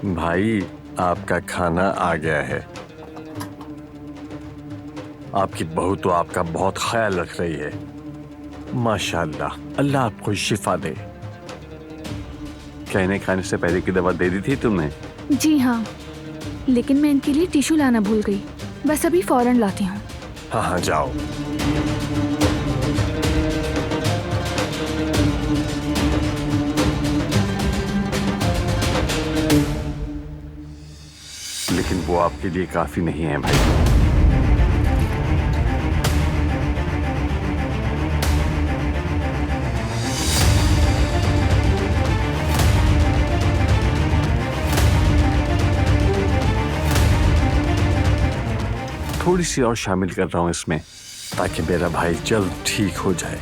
भाई, आपका खाना आ गया है। आपकी बहू तो आपका बहुत ख्याल रख रही है। माशाअल्लाह, अल्लाह आपको शिफा दे। कहने खाने से पहले की दवा दे दी थी तुमने? जी हाँ, लेकिन मैं इनके लिए टिश्यू लाना भूल गई। बस अभी फौरन लाती हूँ। हाँ हाँ, जाओ। लेकिन वो आपके लिए काफी नहीं है भाई। थोड़ी सी और शामिल कर रहा हूं इसमें, ताकि मेरा भाई जल्द ठीक हो जाए।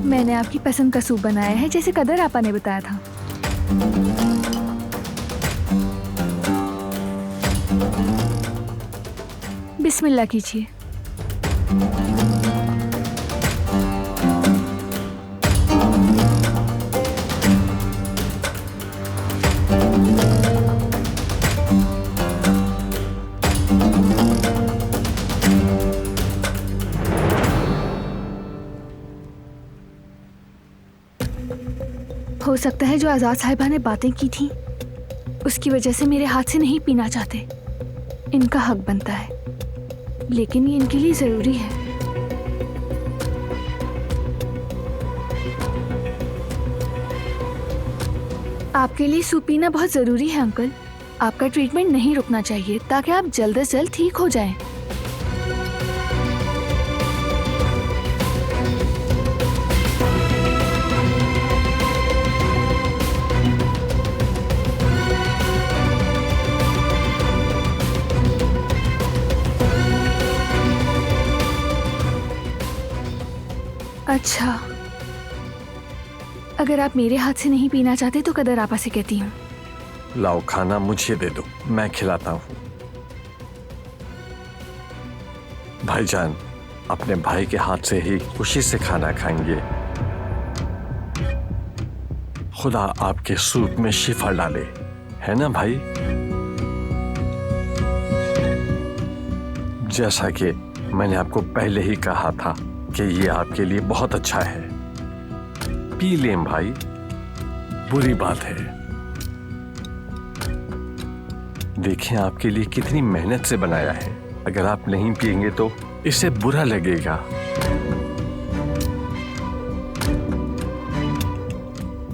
मैंने आपकी पसंद का सूप बनाया है, जैसे कदर आपा ने बताया था। बिस्मिल्लाह कीजिए। हो सकता है जो आजाद साहिबा ने बातें की थी उसकी वजह से मेरे हाथ से नहीं पीना चाहते। इनका हक बनता है, लेकिन ये इनके लिए जरूरी है। आपके लिए सूप पीना बहुत जरूरी है अंकल। आपका ट्रीटमेंट नहीं रुकना चाहिए ताकि आप जल्द से जल्द ठीक हो जाएं। अच्छा, अगर आप मेरे हाथ से नहीं पीना चाहते तो कदर आपा से कहती हूँ। लाओ, खाना मुझे दे दो, मैं खिलाता हूँ। भाईजान, अपने भाई के हाथ से ही खुशी से खाना खाएंगे। खुदा आपके सूप में शिफा डाले, है ना भाई? जैसा कि मैंने आपको पहले ही कहा था कि ये आपके लिए बहुत अच्छा है। पी लें भाई, बुरी बात है। देखें आपके लिए कितनी मेहनत से बनाया है। अगर आप नहीं पिएंगे तो इसे बुरा लगेगा।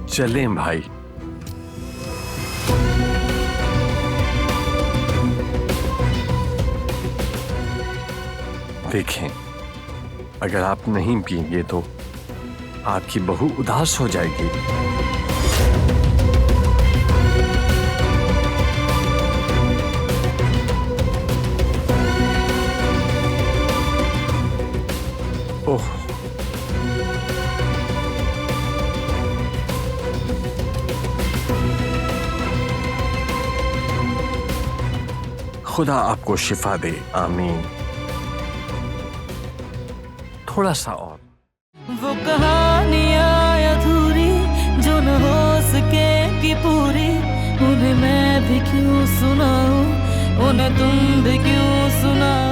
चलें भाई। देखें, अगर आप नहीं पिएंगे तो आपकी बहू उदास हो जाएगी। ओह, खुदा आपको शिफा दे, आमीन। थोड़ा सा और। वो कहानियाँ अधूरी जो न हो सके कि पूरी, उन्हें मैं भी क्यों सुनाऊं, उन्हें तुम भी क्यों सुनाओ।